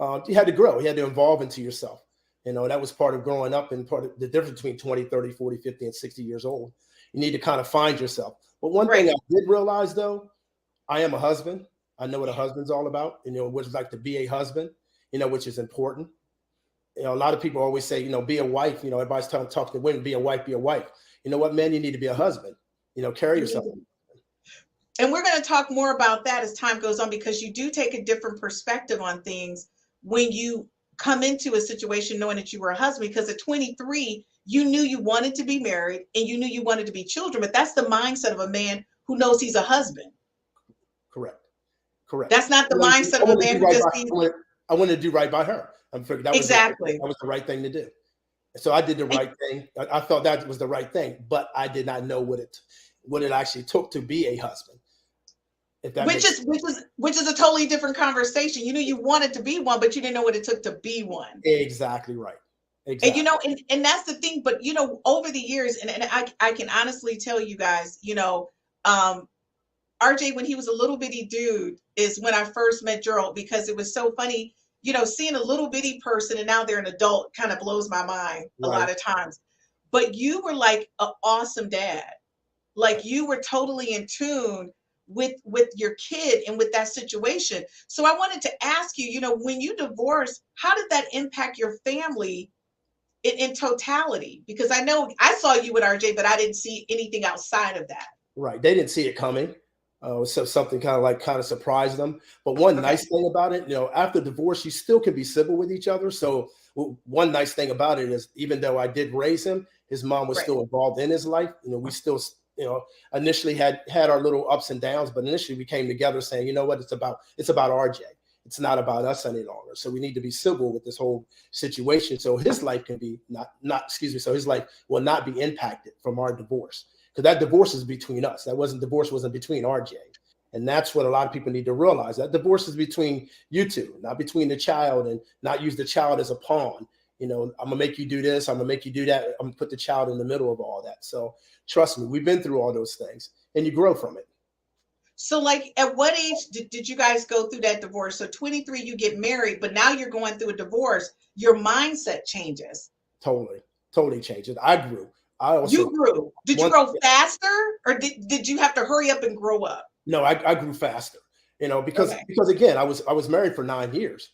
You had to grow. You had to evolve into yourself. That was part of growing up and part of the difference between 20, 30, 40, 50, and 60 years old. You need to kind of find yourself. But one thing I did realize, though, I am a husband. I know what a husband's all about, what it's like to be a husband, which is important. A lot of people always say, be a wife. Everybody's talking to women, be a wife, be a wife. You know what, man? You need to be a husband. Carry yourself. And we're going to talk more about that as time goes on, because you do take a different perspective on things when you come into a situation knowing that you were a husband. Because at 23, you knew you wanted to be married and you knew you wanted to be children. But that's the mindset of a man who knows he's a husband. Correct. That's not the mindset of a man who just sees. I wanted to do right by her. That was the right thing to do. So I did the right thing. I thought that was the right thing, but I did not know what it actually took to be a husband. Which is a totally different conversation. You knew you wanted to be one, but you didn't know what it took to be one. Exactly right. Exactly. And and that's the thing. But over the years, and I can honestly tell you guys, RJ, when he was a little bitty dude, is when I first met Gerald, because it was so funny. Seeing a little bitty person and now they're an adult kind of blows my mind a lot of times. But you were like an awesome dad. Like you were totally in tune with your kid and with that situation. So I wanted to ask you, when you divorced, how did that impact your family in totality? Because I know I saw you with RJ, but I didn't see anything outside of that. Right. They didn't see it coming. So something kind of surprised them. But one nice thing about it, after divorce, you still can be civil with each other. So one nice thing about it is, even though I did raise him, his mom was still involved in his life. We still, initially had our little ups and downs, but initially we came together saying, you know what, it's about RJ. It's not about us any longer. So we need to be civil with this whole situation. So his life can be so his life will not be impacted from our divorce. Because that divorce is between us. Divorce wasn't between RJ. And that's what a lot of people need to realize. That divorce is between you two, not between the child, and not use the child as a pawn. I'm going to make you do this. I'm going to make you do that. I'm going to put the child in the middle of all that. So trust me, we've been through all those things and you grow from it. So like, at what age did you guys go through that divorce? So 23, you get married, but now you're going through a divorce. Your mindset changes. Totally changes. I grew. You grew. Did you grow faster, or did you have to hurry up and grow up? No, I grew faster, because again, I was married for 9 years,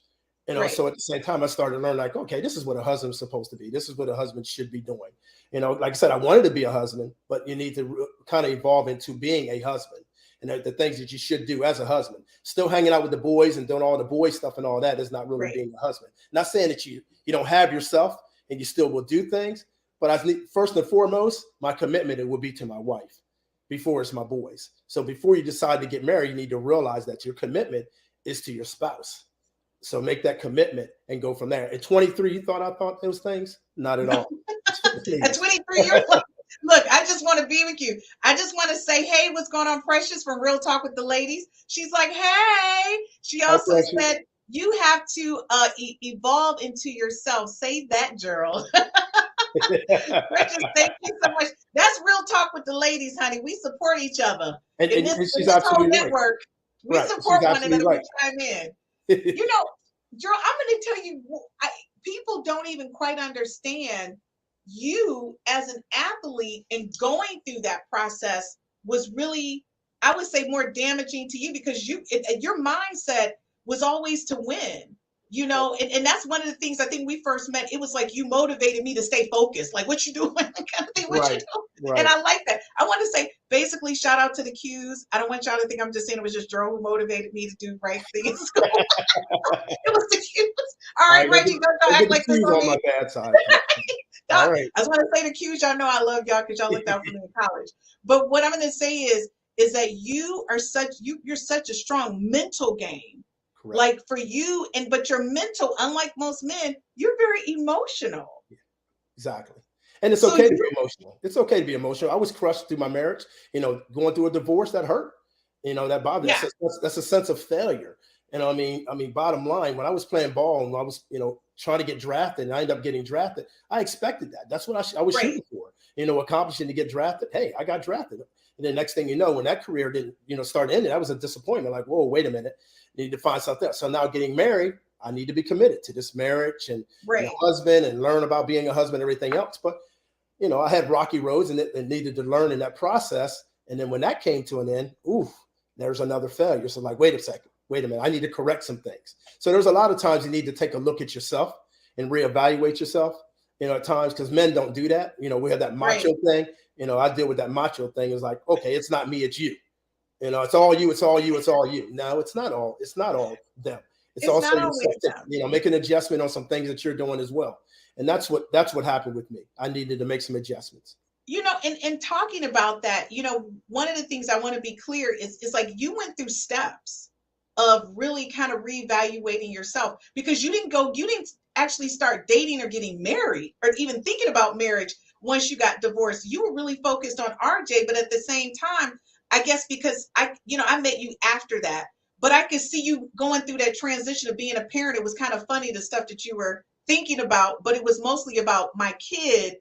so at the same time I started to learn, like, okay, this is what a husband's supposed to be. This is what a husband should be doing. Like I said, I wanted to be a husband, but you need to kind of evolve into being a husband, and the things that you should do as a husband. Still hanging out with the boys and doing all the boy stuff and all that is not really being a husband. Not saying that you don't have yourself and you still will do things. But first and foremost, my commitment, it would be to my wife before it's my boys. So before you decide to get married, you need to realize that your commitment is to your spouse. So make that commitment and go from there. At 23, you thought I thought those things? Not at all. At 23, you're like, look, I just want to be with you. I just want to say, hey, what's going on, Precious, from Real Talk with the Ladies. She's like, hey. She also said, you have to evolve into yourself. Say that, Gerald. Precious, thank you so much. That's Real Talk with the Ladies, honey. We support each other. And she's absolutely network, right. We support one another. We chime in. Gerald, I'm going to tell you, people don't even quite understand you as an athlete, and going through that process was really, I would say, more damaging to you, because your mindset was always to win. And that's one of the things I think we first met. It was like you motivated me to stay focused. Like, what you doing? Kind of thing, what you doing? And I like that. I want to say, basically, shout out to the Qs. I don't want y'all to think I'm just saying it was just Gerald who motivated me to do right things. It was the Qs. All right, Reggie, don't act like this on my bad side. All right. I just want to say the Qs, y'all know I love y'all because y'all looked out for me in college. But what I'm going to say is that you're such a strong mental game. Correct. Like for you, but you're mental, unlike most men, you're very emotional. Yeah, exactly. And it's okay to be emotional. It's okay to be emotional. I was crushed through my marriage, going through a divorce that hurt, that bothered. Yeah. That's a sense of failure. And I mean, bottom line, when I was playing ball and I was, trying to get drafted and I ended up getting drafted, I expected that. That's what I was shooting for, accomplishing to get drafted. Hey, I got drafted. And then next thing you know, when that career didn't, start ending, that was a disappointment. Like, whoa, wait a minute. Need to find something else. So now getting married, I need to be committed to this marriage and Right. a husband and learn about being a husband and everything else. But, I had rocky roads and needed to learn in that process. And then when that came to an end, there's another failure. So like, wait a second, wait a minute, I need to correct some things. So there's a lot of times you need to take a look at yourself and reevaluate yourself, at times, because men don't do that. We have that macho thing. I deal with that macho thing. It's like, okay, it's not me, it's you. It's all you, it's all you, it's all you. No, it's not all them. It's also not always them. make an adjustment on some things that you're doing as well. And that's what happened with me. I needed to make some adjustments. And talking about that, one of the things I want to be clear is like you went through steps of really kind of reevaluating yourself, because you didn't actually start dating or getting married or even thinking about marriage once you got divorced. You were really focused on RJ, but at the same time, I guess because I met you after that, but I could see you going through that transition of being a parent. It was kind of funny, the stuff that you were thinking about, but it was mostly about my kid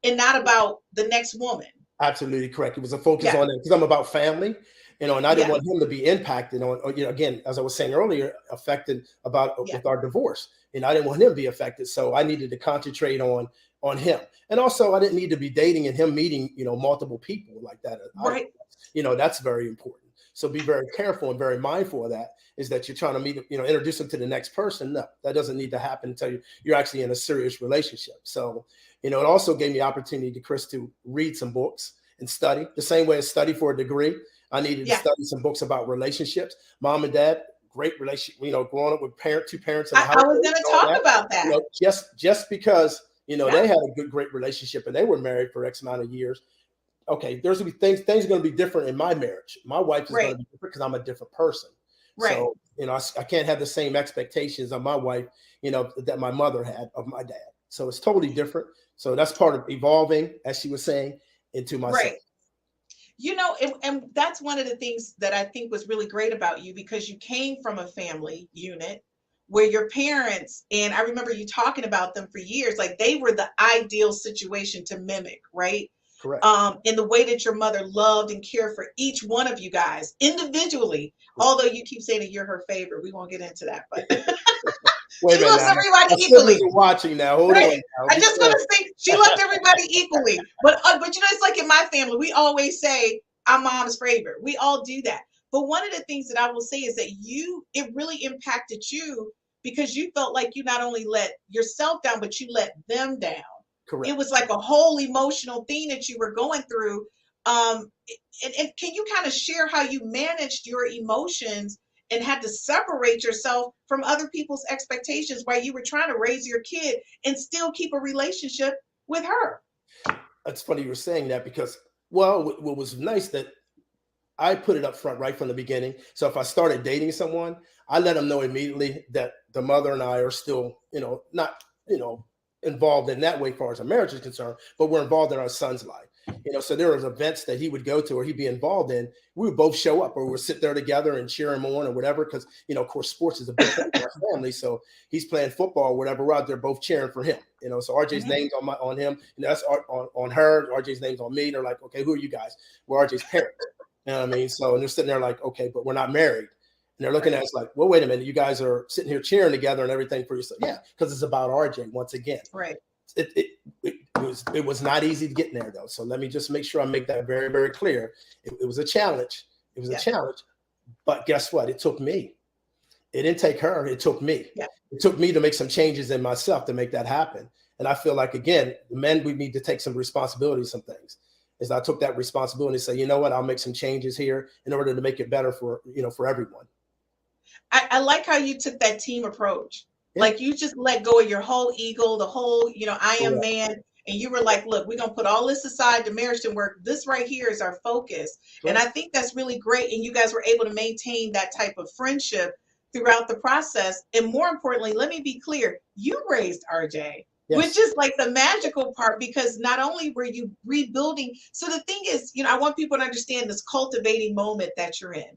and not about the next woman. Absolutely correct. It was a focus on it because I'm about family, and I didn't want him to be impacted on, again, as I was saying earlier, affected with our divorce. And I didn't want him to be affected. So I needed to concentrate on him. And also I didn't need to be dating and him meeting, multiple people like that. Right. That's very important. So be very careful and very mindful of that, is that you're trying to meet, introduce them to the next person. No, that doesn't need to happen until you're actually in a serious relationship. So, it also gave me opportunity, Chris, to read some books and study the same way I study for a degree. I needed to study some books about relationships. Mom and dad, great relationship, growing up with two parents. In the I was going to talk about that. Just because, they had a great relationship and they were married for X amount of years. Okay, there's going to be things are going to be different in my marriage. My wife is going to be different because I'm a different person. Right. So, I can't have the same expectations of my wife, that my mother had of my dad. So it's totally different. So that's part of evolving, as she was saying, into myself. Right. And that's one of the things that I think was really great about you, because you came from a family unit where your parents, and I remember you talking about them for years, like they were the ideal situation to mimic, right? Correct. In the way that your mother loved and cared for each one of you guys individually. Correct. Although you keep saying that you're her favorite, we won't get into that, but she loves everybody equally. Watching now, hold on. Now. I just want to say she loved everybody equally, but it's like in my family, we always say I'm mom's favorite. We all do that. But one of the things that I will say is that it really impacted you, because you felt like you not only let yourself down, but you let them down. Correct. It was like a whole emotional thing that you were going through. And can you kind of share how you managed your emotions and had to separate yourself from other people's expectations while you were trying to raise your kid and still keep a relationship with her? That's funny you were saying that, because, what was nice that I put it up front right from the beginning. So if I started dating someone, I let them know immediately that the mother and I are still, not, involved in that way as far as our marriage is concerned, but we're involved in our son's life. So there was events that he would go to or he'd be involved in. We would both show up, or we would sit there together and cheer him on or whatever. Because, of course, sports is a big thing in our family. So he's playing football or whatever. We're out there both cheering for him. So RJ's name's on him, and that's on her. RJ's name's on me. They're like, okay, who are you guys? We're RJ's parents. You know what I mean? So, and they're sitting there like, okay, but we're not married. And they're looking at us like, well, wait a minute, you guys are sitting here cheering together and everything for yourself. Yeah, because it's about RJ once again. Right. It was not easy to get there, though. So let me just make sure I make that very, very clear. It was a challenge. It was a challenge. But guess what? It took me. It didn't take her. It took me. Yeah. It took me to make some changes in myself to make that happen. And I feel like, again, men, we need to take some responsibility, some things. As I took that responsibility and say, you know what, I'll make some changes here in order to make it better for everyone. I like how you took that team approach. Yeah. Like you just let go of your whole ego, the whole, I am man. And you were like, look, we're going to put all this aside. The marriage didn't work. This right here is our focus. Right. And I think that's really great. And you guys were able to maintain that type of friendship throughout the process. And more importantly, let me be clear, you raised RJ. Yes. Which is like the magical part, because not only were you rebuilding. So the thing is, I want people to understand this cultivating moment that you're in.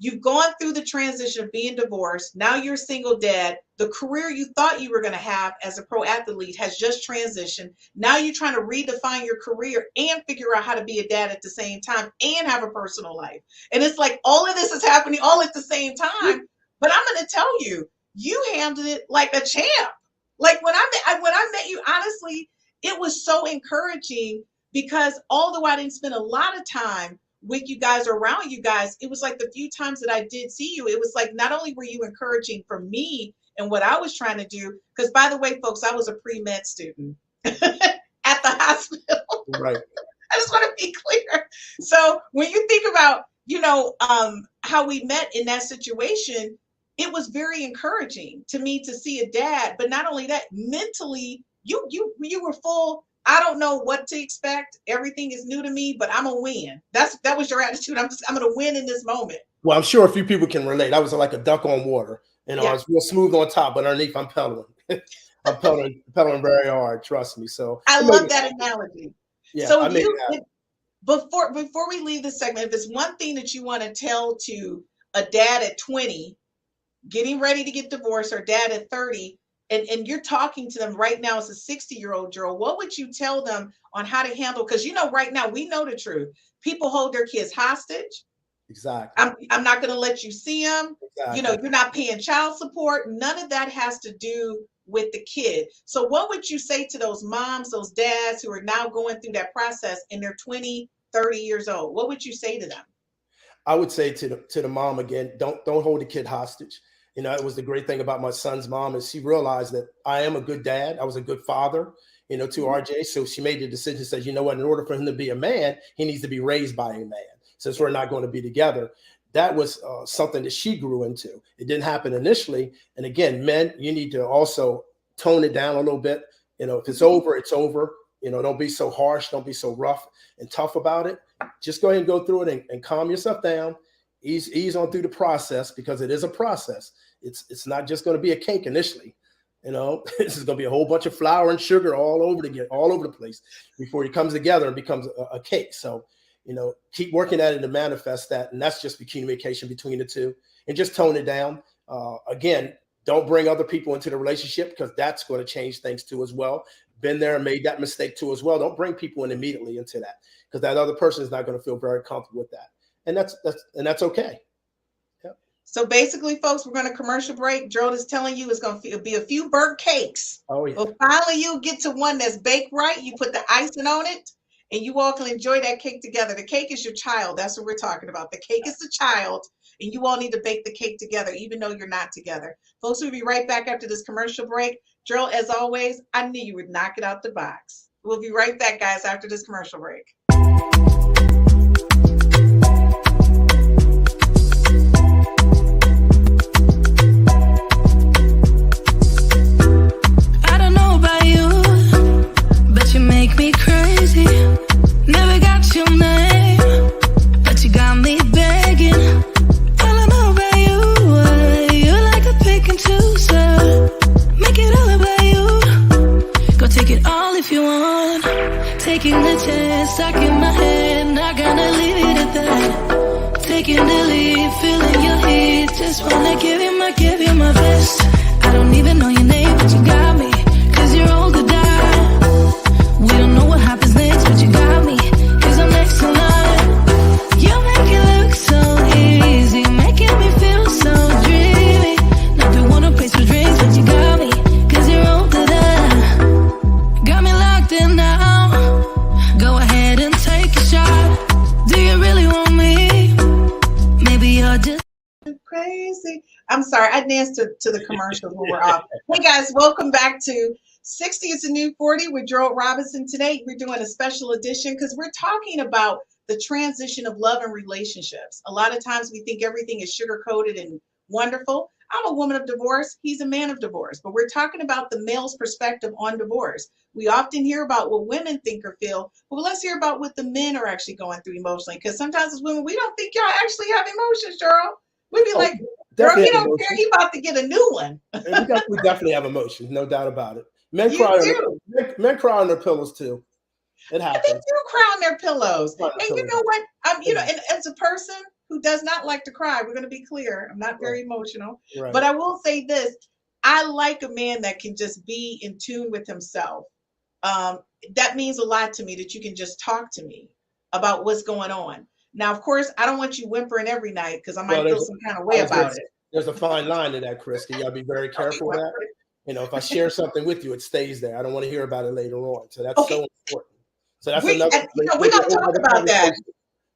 You've gone through the transition of being divorced. Now you're a single dad. The career you thought you were going to have as a pro athlete has just transitioned. Now you're trying to redefine your career and figure out how to be a dad at the same time and have a personal life. And it's like all of this is happening all at the same time. But I'm going to tell you, you handled it like a champ. Like when I met you, honestly, it was so encouraging because although I didn't spend a lot of time with you guys or around you guys, it was like the few times that I did see you, it was like not only were you encouraging for me and what I was trying to do, because by the way, folks, I was a pre-med student at the hospital. Right. I just want to be clear. So when you think about, how we met in that situation, it was very encouraging to me to see a dad, but not only that, mentally, you were full. I don't know what to expect. Everything is new to me, but I'm a win. That was your attitude. I'm going to win in this moment. Well, I'm sure a few people can relate. I was like a duck on water. Yeah. I was real smooth on top, but underneath I'm pedaling. I'm pedaling very hard. Trust me. So I love that analogy. Yeah. So before we leave this segment, if there's one thing that you want to tell to a dad at 20, getting ready to get divorced, or dad at 30, and you're talking to them right now as a 60-year-old, Gerald, what would you tell them on how to handle? Because right now we know the truth. People hold their kids hostage. Exactly. I'm not going to let you see them. Exactly. You're not paying child support. None of that has to do with the kid. So what would you say to those moms, those dads who are now going through that process and they're 20, 30 years old? What would you say to them? I would say to the mom again, don't hold the kid hostage. It was the great thing about my son's mom is she realized that I am a good dad. I was a good father, to RJ. So she made the decision, says, you know what, in order for him to be a man, he needs to be raised by a man. Since we're not going to be together, that was something that she grew into. It didn't happen initially. And again, men, you need to also tone it down a little bit. If it's over, it's over. Don't be so harsh. Don't be so rough and tough about it. Just go ahead and go through it and calm yourself down. Ease on through the process, because it is a process. It's not just going to be a cake initially. This is going to be a whole bunch of flour and sugar all over the place before it comes together and becomes a cake. So, keep working at it to manifest that. And that's just the communication between the two, and just tone it down. Again, don't bring other people into the relationship, because that's going to change things too as well. Been there and made that mistake too as well. Don't bring people in immediately into that, because that other person is not going to feel very comfortable with that. And that's okay. Yep. So basically, folks, we're going to commercial break. Gerald is telling you it's going to be a few burnt cakes. Oh, yeah. But finally, you get to one that's baked right. You put the icing on it, and you all can enjoy that cake together. The cake is your child. That's what we're talking about. The cake is the child, and you all need to bake the cake together, even though you're not together. Folks, we'll be right back after this commercial break. Gerald, as always, I knew you would knock it out the box. We'll be right back, guys, after this commercial break. I don't know about you, but you make me crazy. Never got your name, but you got me begging. All I know about you, you're like a pick and choose. Make it all about you. Go take it all if you want. Taking the chance, stuck in my head, not gonna leave it at that. Taking the lead, feeling your heat. Just wanna give you my best. I don't even know your name, but you got me. 'Cause you're old to die. We don't know what happens next, but you got me. 'Cause I'm next in line. You make it look so easy, making me feel so dreamy. Never wanna place for drinks, but you got me. 'Cause you're old to die. Got me locked in now. Go ahead and take a shot. Do you really want me? Maybe you're just Crazy. I'm sorry. I danced to the commercials when we're off. Hey, guys, welcome back to 60 is the New 40 with Gerald Robinson. Today, we're doing a special edition because we're talking about the transition of love and relationships. A lot of times we think everything is sugar-coated and wonderful. I'm a woman of divorce. He's a man of divorce. But we're talking about the male's perspective on divorce. We often hear about what women think or feel, but let's hear about what the men are actually going through emotionally. Because sometimes as women, we don't think y'all actually have emotions, Gerald. We'd be like, girl, he don't care. He about to get a new one. We definitely have emotions, no doubt about it. Men You cry. do. Men cry on their pillows too. It They happens. do cry on their pillows. Cry on their And you pillows. know what? And as a person who does not like to cry, we're going to be clear. I'm not very emotional. Right. But I will say this. I like a man that can just be in tune with himself. That means a lot to me, that you can just talk to me about what's going on. Now, of course, I don't want you whimpering every night because I might feel some kind of way about it. there's a fine line in that, Chris. You gotta be very careful with that. You know, if I share something with you, it stays there. I don't want to hear about it later on. So that's so important. So that's another. We're gonna talk about that.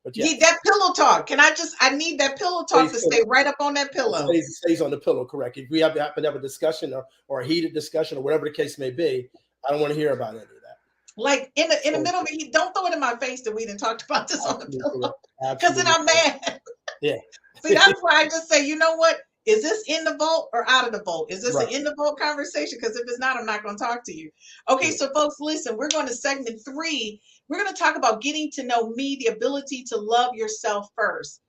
But yeah, that pillow talk. I need that pillow talk to stay right up on that pillow. It stays on the pillow, correct. If we happen to have a discussion or a heated discussion or whatever the case may be, I don't want to hear about any of that. Like in the middle of it, don't throw it in my face that we didn't talk about this on the pillow. Because then I'm mad. Yeah. See, that's why I just say, you know what? Is this in the vault or out of the vault? Is this an in the vault conversation? Because if it's not, I'm not going to talk to you. Okay, so folks, listen, we're going to segment 3. We're going to talk about getting to know me, the ability to love yourself first.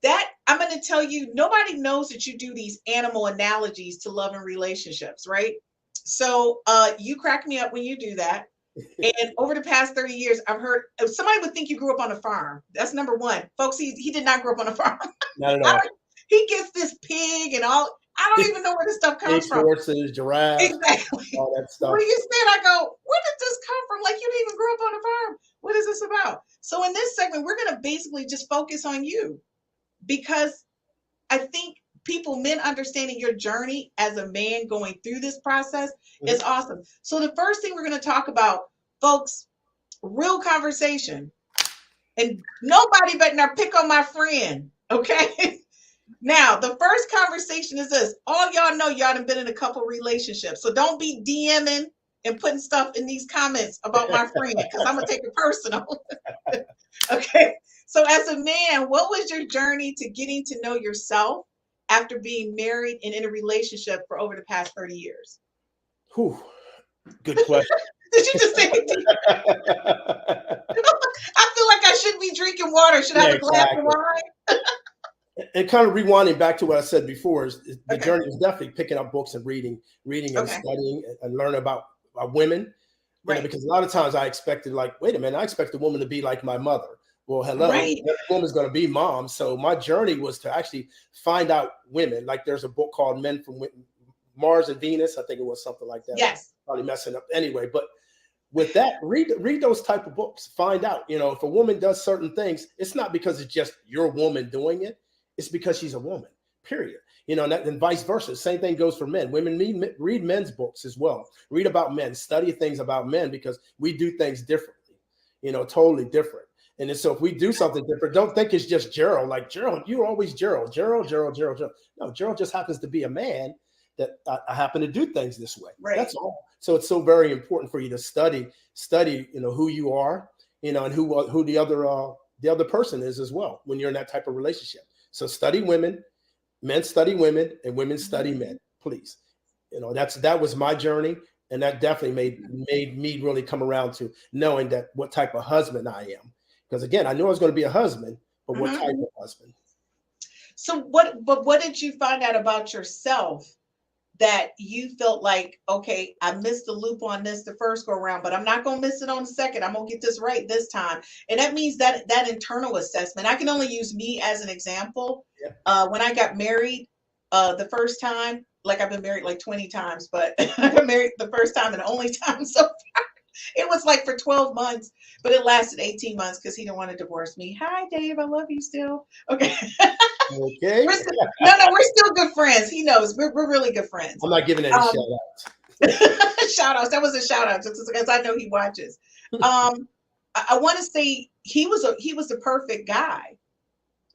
That I'm going to tell you, nobody knows that you do these animal analogies to love and relationships, right? So you crack me up when you do that. And over the past 30 years, I've heard somebody would think you grew up on a farm. That's number one. Folks, he did not grow up on a farm. Not at all. He gets this pig and all. I don't even know where this stuff comes from. Horses, giraffes, exactly. all that stuff. When you said, I go, where did this come from? Like, you didn't even grow up on a farm. What is this about? So in this segment, we're going to basically just focus on you, because I think men understanding your journey as a man going through this process is awesome. So the first thing we're going to talk about, folks, real conversation, and nobody better not pick on my friend. Okay. Now, the first conversation is this. All y'all know y'all done been in a couple relationships. So don't be DMing and putting stuff in these comments about my friend, because I'm going to take it personal. Okay. So as a man, what was your journey to getting to know yourself after being married and in a relationship for over the past 30 years? Whew. Good question. Did you just say I feel like I shouldn't be drinking water. Should I have a glass of wine? And kind of rewinding back to what I said before, is the journey is definitely picking up books and reading and studying and learning about women. Right. You know, because a lot of times I expected, like, wait a minute, I expect a woman to be like my mother. Well, hello, every woman's going to be mom. So my journey was to actually find out women. Like, there's a book called Men from Mars and Venus. I think it was something like that. Yes. Probably messing up anyway. But with that, read those type of books. Find out, you know, if a woman does certain things, it's not because it's just your woman doing it. It's because she's a woman, period. You know, and vice versa. Same thing goes for men. Women read men's books as well. Read about men, study things about men, because we do things differently, you know, totally different. And so if we do something different, don't think it's just Gerald. Like, Gerald, you're always Gerald. No, Gerald just happens to be a man that I happen to do things this way. Right. That's all. So it's so very important for you to study, you know, who you are, you know, and who the other person is as well when you're in that type of relationship. So study women, men study women, and women study men, please. You know, that was my journey. And that definitely made me really come around to knowing that what type of husband I am. Because again, I knew I was going to be a husband, but what type of husband? So what did you find out about yourself that you felt like, okay, I missed the loop on this the first go around, but I'm not going to miss it on the second. I'm going to get this right this time. And that means that internal assessment. I can only use me as an example. Yeah. When I got married the first time, like, I've been married like 20 times, but I got married the first time and the only time so far. It was like for 12 months, but it lasted 18 months because he didn't want to divorce me. Hi, Dave. I love you still. Okay. Okay. We're still good friends. He knows we're really good friends. I'm not giving any shout outs. Shout outs. That was a shout out because I know he watches. I want to say he was the perfect guy.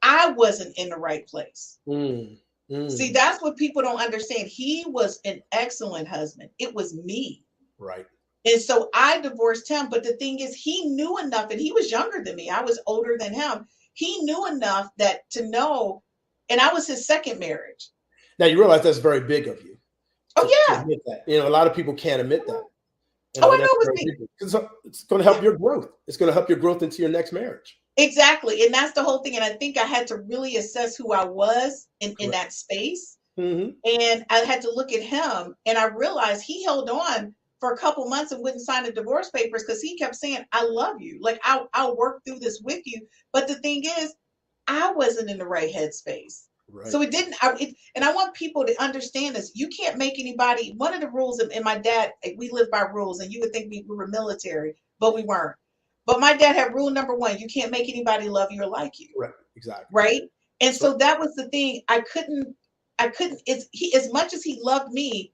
I wasn't in the right place. See, that's what people don't understand. He was an excellent husband. It was me. Right. And so I divorced him. But the thing is, he knew enough, and he was younger than me. I was older than him. He knew enough to know, and I was his second marriage. Now you realize that's very big of you. Oh, yeah. To admit that. You know, a lot of people can't admit that. You know, I know it was me. It's going to help your growth. It's going to help your growth into your next marriage. Exactly. And that's the whole thing. And I think I had to really assess who I was in that space. Mm-hmm. And I had to look at him, and I realized he held on for a couple months and wouldn't sign the divorce papers because he kept saying, I love you. Like, I'll work through this with you. But the thing is, I wasn't in the right headspace. Right. So it didn't, and I want people to understand this. You can't make anybody, one of the rules, and my dad, we live by rules, and you would think we were military, but we weren't. But my dad had rule number 1, you can't make anybody love you or like you. Right, exactly. Right? And so that was the thing. I couldn't I couldn't, as much as he loved me,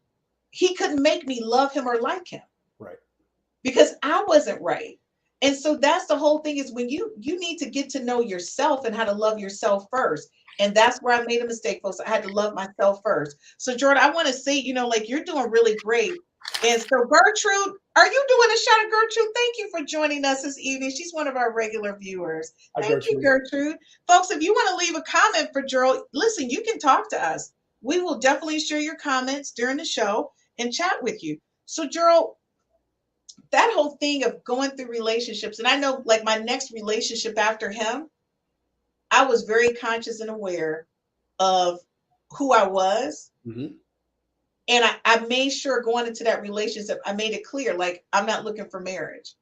he couldn't make me love him or like him. Right. Because I wasn't right. And so that's the whole thing, is when you need to get to know yourself and how to love yourself first. And that's where I made a mistake, folks. I had to love myself first. So Jordan, I want to say, like, you're doing really great. And so Gertrude, are you doing a shout out? Gertrude, thank you for joining us this evening. She's one of our regular viewers. Thank you, Gertrude. Folks, if you want to leave a comment for Gerald, listen, you can talk to us. We will definitely share your comments during the show and chat with you. So Gerald, that whole thing of going through relationships, and I know, like, my next relationship after him, I was very conscious and aware of who I was. Mm-hmm. And I made sure going into that relationship, I made it clear, like, I'm not looking for marriage.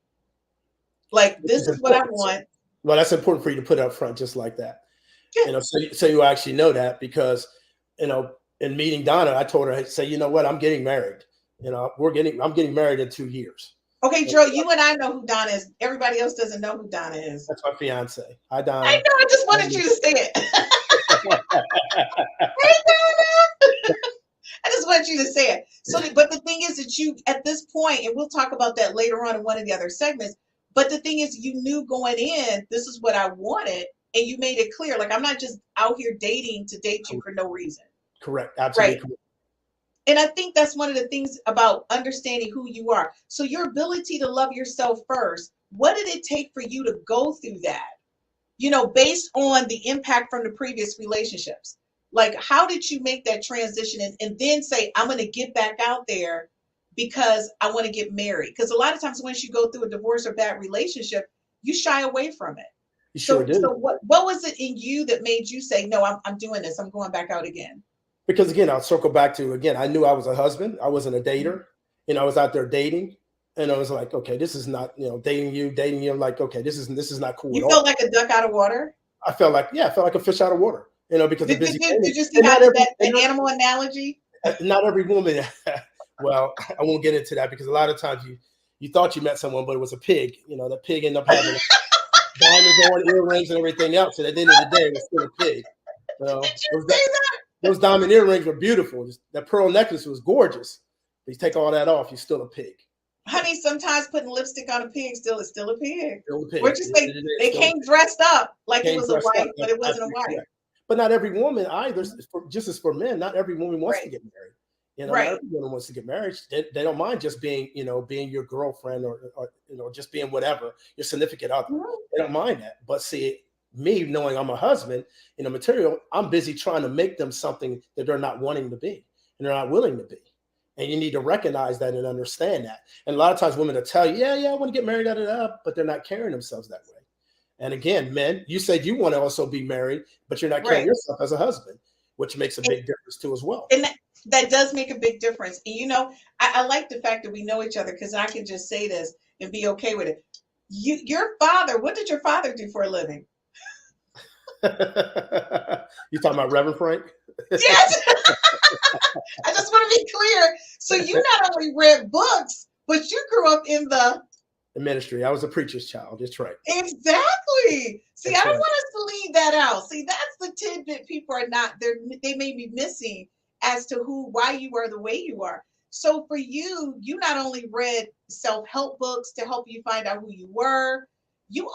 Like, this is what I want. Well, that's important for you to put up front just like that. Yeah. So you actually know that, because, in meeting Donna, I told her, say, you know what, I'm getting married. I'm getting married in 2 years. Okay, Joe, you and I know who Donna is. Everybody else doesn't know who Donna is. That's my fiance. Hi, Donna. I know. I just wanted you to say it. Hey, Donna. I just want you to say it. So, but the thing is that you, at this point, and we'll talk about that later on in one of the other segments, but the thing is, you knew going in, this is what I wanted, and you made it clear. Like, I'm not just out here dating to date you for no reason. Correct. Absolutely. Right. Correct. And I think that's one of the things about understanding who you are. So your ability to love yourself first, what did it take for you to go through that? Based on the impact from the previous relationships. Like, how did you make that transition and then say, I'm going to get back out there because I want to get married? Because a lot of times once you go through a divorce or bad relationship, you shy away from it. You sure did. So what was it in you that made you say, no, I'm doing this. I'm going back out again? Because, again, I'll circle back to, again, I knew I was a husband. I wasn't a dater. I was out there dating. And I was like, okay, this is not, dating you. I'm like, okay, this is not cool. You felt like a duck out of water? I felt like a fish out of water, because did you see that animal analogy? Not every woman. Well, I won't get into that, because a lot of times you thought you met someone, but it was a pig. The pig ended up having diamonds on, earrings, and everything else. And at the end of the day, it was still a pig. Did you say that? Those diamond earrings were beautiful. That pearl necklace was gorgeous. But you take all that off, you're still a pig. Honey, sometimes putting lipstick on a pig is still a pig. Still a pig. What you say? They came dressed up like it was a wife, but it wasn't a wife. Correct. But not every woman either. Just as for men, not every woman wants to get married. Not every woman wants to get married. They don't mind just being, being your girlfriend or just being whatever, your significant other. They don't mind that. But see, me knowing I'm a husband, material, I'm busy trying to make them something that they're not wanting to be and they're not willing to be. And you need to recognize that and understand that. And a lot of times women will tell you, yeah, I want to get married, but they're not carrying themselves that way. And again, men, you said you want to also be married, but you're not carrying yourself as a husband, which makes a big difference too as well. And that does make a big difference. And, I like the fact that we know each other, because I can just say this and be okay with it. Your father, what did your father do for a living? You talking about Reverend Frank? Yes. I just want to be clear. So you not only read books, but you grew up in the ministry. I was a preacher's child. That's right. Exactly. See, That's I don't right. want us to leave that out. See, that's the tidbit people are not there. They may be missing as to why you are the way you are. So for you, you not only read self-help books to help you find out who you were, you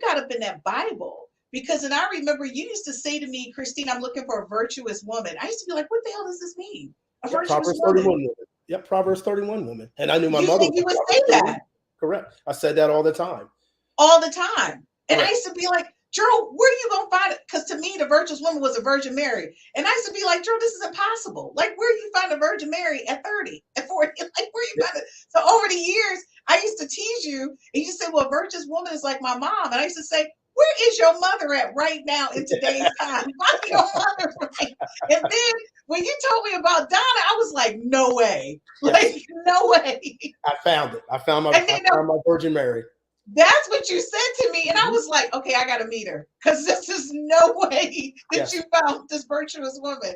got up in that Bible. And I remember you used to say to me, Christine, I'm looking for a virtuous woman. I used to be like, what the hell does this mean? Virtuous Proverbs woman. 31 woman. Yep, Proverbs 31 woman. And I knew my mother. You would say that. Correct. I said that all the time. All the time. And Correct. I used to be like, Gerald, where are you going to find it? Because to me, the virtuous woman was a Virgin Mary. And I used to be like, Gerald, this is impossible. Like, where do you find a Virgin Mary at 30, at 40? Like, where you find it? So over the years, I used to tease you. And you said, well, a virtuous woman is like my mom. And I used to say, where is your mother at right now in today's time? Find your mother, right? And then when you told me about Donna, I was like, no way. Like, no way. I found it. I found my Virgin Mary. That's what you said to me. And I was like, okay, I got to meet her, because this is no way that you found this virtuous woman.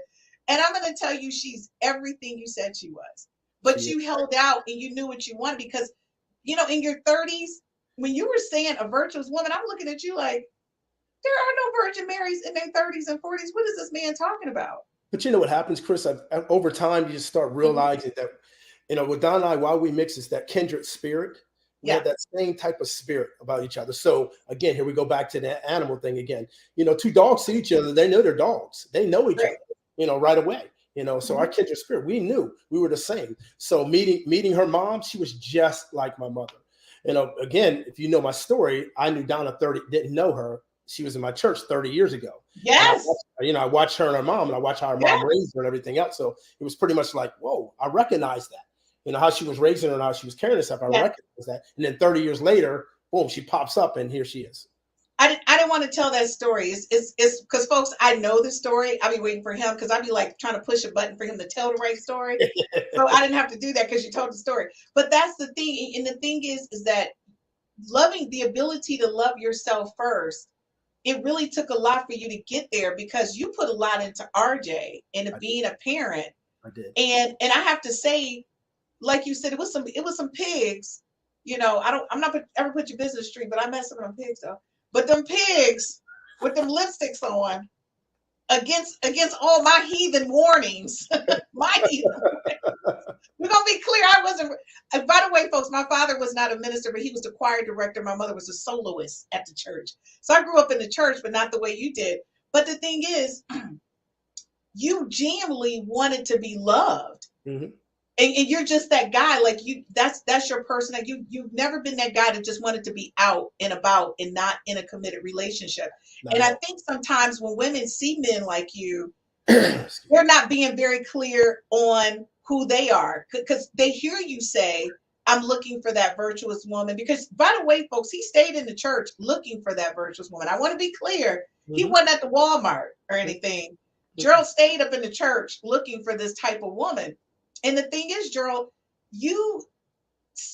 And I'm going to tell you, she's everything you said she was. But you held out and you knew what you wanted, because, in your 30s, when you were saying a virtuous woman, I'm looking at you like, there are no Virgin Marys in their 30s and 40s. What is this man talking about? But you know what happens, Chris? Over time, you just start realizing that, with Don and I, why we mix is that kindred spirit. We have that same type of spirit about each other. So again, here we go back to the animal thing again. Two dogs see each other. They know they're dogs. They know each other, right away. So our kindred spirit, we knew we were the same. So meeting her mom, she was just like my mother. Again, if you know my story, I knew Donna didn't know her. She was in my church 30 years ago. Yes. I watched her and her mom, and I watched how her mom raised her and everything else. So it was pretty much like, whoa, I recognize that. How she was raising her and how she was carrying herself. I recognize that. And then 30 years later, boom, she pops up and here she is. I didn't want to tell that story. It's because folks, I know the story. I'll be waiting for him because I'll be like trying to push a button for him to tell the right story. So I didn't have to do that because you told the story. But that's the thing. And the thing is that loving, the ability to love yourself first, it really took a lot for you to get there because you put a lot into RJ and being a parent. I did. And I have to say, like you said, it was some pigs. I'm not ever put your business street, but I mess up on pigs though. But them pigs with them lipsticks on, against all my heathen warnings, we're gonna be clear. I wasn't. By the way, folks, my father was not a minister, but he was the choir director. My mother was a soloist at the church. So I grew up in the church, but not the way you did. But the thing is, you genuinely wanted to be loved. Mm-hmm. And you're just that guy, like that's your person. Like you've never been that guy that just wanted to be out and about and not in a committed relationship. And I think sometimes when women see men like you, they're not being very clear on who they are because they hear you say, I'm looking for that virtuous woman. Because by the way, folks, he stayed in the church looking for that virtuous woman. I want to be clear. Mm-hmm. He wasn't at the Walmart or anything. Mm-hmm. Gerald stayed up in the church looking for this type of woman. And the thing is, Gerald, you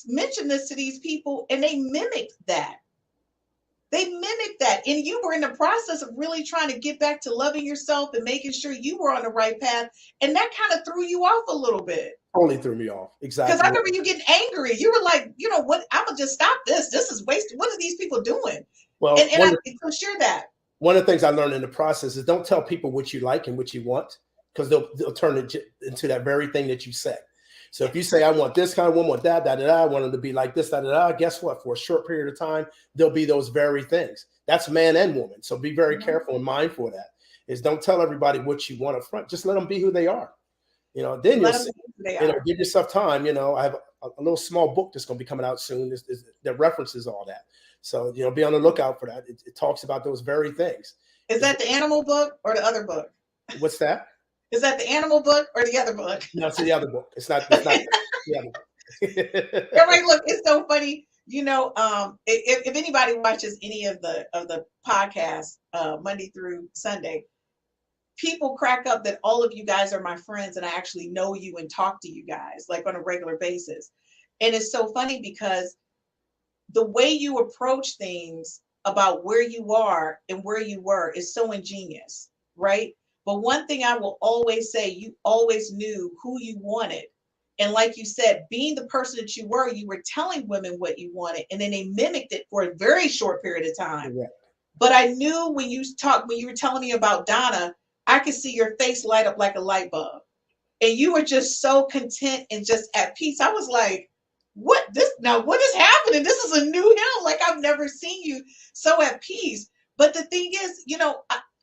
mentioned this to these people and they mimicked that. And you were in the process of really trying to get back to loving yourself and making sure you were on the right path. And that kind of threw you off a little bit. Totally threw me off. Exactly. Because I remember you getting angry. You were like, you know what? I'm going to just stop this. This is wasted. What are these people doing? Well, so share that. One of the things I learned in the process is don't tell people what you like and what you want, because they'll turn it into that very thing that you say. So if you say, I want this kind of woman, want that, I want them to be like this, guess what? For a short period of time, there'll be those very things. That's man and woman. So be very careful and mindful of that. Is don't tell everybody what you want up front. Just let them be who they are. Then you'll see, give yourself time. I have a little small book that's going to be coming out soon that references all that. So, be on the lookout for that. It talks about those very things. Is that the animal book or the other book? What's that? Is that the animal book or the other book? No, it's the other book. It's not the other book. All right, look, it's so funny. If anybody watches any of the podcasts Monday through Sunday, people crack up that all of you guys are my friends and I actually know you and talk to you guys like on a regular basis. And it's so funny because the way you approach things about where you are and where you were is so ingenious, right? But one thing I will always say, you always knew who you wanted. And like you said, being the person that you were telling women what you wanted, and then they mimicked it for a very short period of time. Yeah. But I knew when you were telling me about Donna, I could see your face light up like a light bulb. And you were just so content and just at peace. I was like, what is happening? This is a new him. Like I've never seen you so at peace. But the thing is,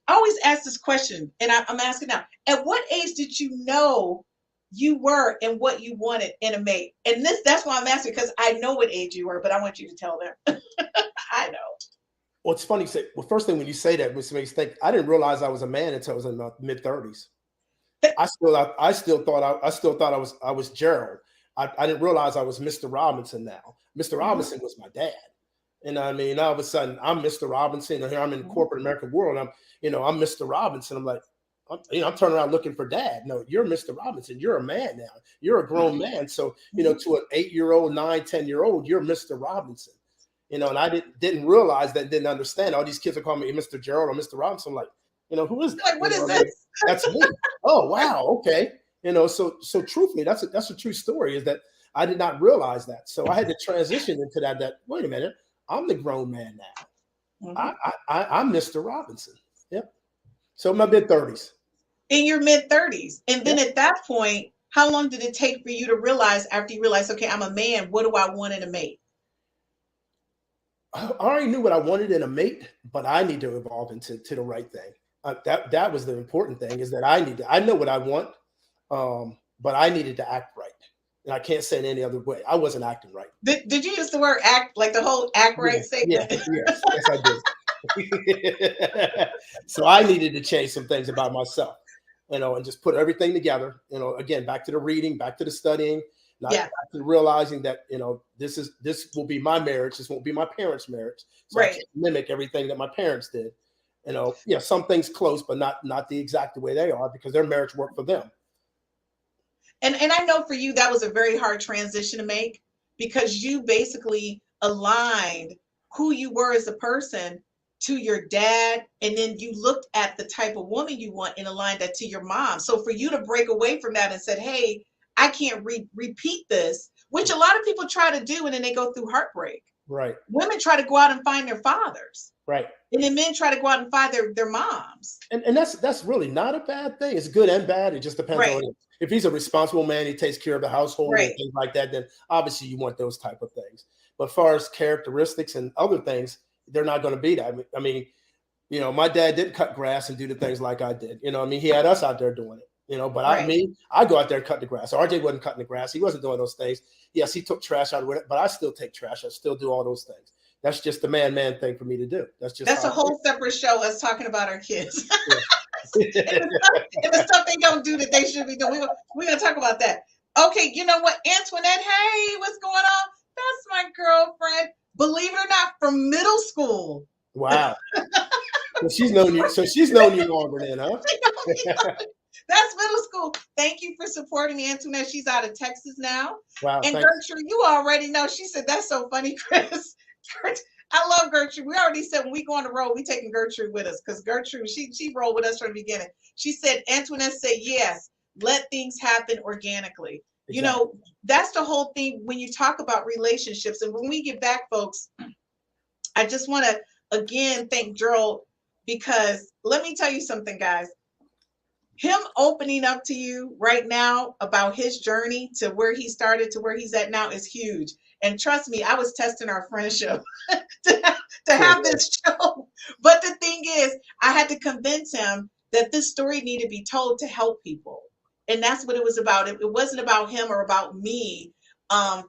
I always ask this question, and I'm asking now, at what age did you know you were and what you wanted in a mate? And that's why I'm asking, because I know what age you were, but I want you to tell them. I know. Well, it's funny. First thing when you say that, which makes me think, I didn't realize I was a man until I was in my mid-30s. I still thought I was Gerald. I didn't realize I was Mr. Robinson now. Mr. Robinson was my dad. And I mean, all of a sudden, I'm Mr. Robinson. And here I'm in the corporate American world. I'm Mr. Robinson. I'm like, I'm turning around looking for dad. No, you're Mr. Robinson. You're a man now. You're a grown man. So, to an 8-year-old, 9, 10-year-old, you're Mr. Robinson. And I didn't realize that, didn't understand. All these kids are calling me Mr. Gerald or Mr. Robinson. I'm like, who is that? Like, what is this? That's me. Oh, wow. Okay. So truthfully, that's a true story, is that I did not realize that. So I had to transition into that wait a minute, I'm the grown man now. Mm-hmm. I'm Mr. Robinson. Yep. So my mid-30s. in your mid-30s. And then at that point, how long did it take for you to realize, after you realized, okay, I'm a man, what do I want in a mate? I already knew what I wanted in a mate, but I need to evolve into the right thing. That was the important thing, is that I know what I want, but I needed to act right. And I can't say it any other way. I wasn't acting right. Did you use the word act, like the whole act right statement? Yes, I did. So I needed to change some things about myself, and just put everything together. Again, back to the reading, back to the studying, back to realizing that this will be my marriage. This won't be my parents' marriage. So I can't mimic everything that my parents did. Some things close, but not the exact way they are, because their marriage worked for them. And I know for you, that was a very hard transition to make, because you basically aligned who you were as a person to your dad. And then you looked at the type of woman you want and aligned that to your mom. So for you to break away from that and said, hey, I can't repeat this, which a lot of people try to do, and then they go through heartbreak. Right. Women try to go out and find their fathers. Right. And then men try to go out and find their moms. And that's really not a bad thing. It's good and bad. It just depends on it. If he's a responsible man, he takes care of the household and things like that, then obviously you want those type of things. But as far as characteristics and other things, they're not going to be that. I mean, my dad didn't cut grass and do the things like I did. He had us out there doing it. But I go out there and cut the grass. RJ wasn't cutting the grass. He wasn't doing those things. Yes, he took trash out of it, but I still take trash. I still do all those things. That's just the man thing for me to do. That's a whole separate show, us talking about our kids. and the stuff they don't do that they should be doing. We're going to talk about that. Okay, you know what, Antoinette, hey, what's going on? That's my girlfriend. Believe it or not, from middle school. Wow. So she's known you longer then, huh? That's middle school. Thank you for supporting Antoinette. She's out of Texas now. Wow. And Gertrude, you already know. She said, that's so funny, Chris. I love Gertrude. We already said when we go on the road, we taking Gertrude with us, because Gertrude, she rolled with us from the beginning. She said, Antoinette said, yes, let things happen organically. Exactly. That's the whole thing when you talk about relationships. And when we get back, folks, I just want to, again, thank Gerald, because let me tell you something, guys. Him opening up to you right now about his journey to where he started to where he's at now is huge. And trust me, I was testing our friendship to have this show. But the thing is, I had to convince him that this story needed to be told to help people. And that's what it was about. It wasn't about him or about me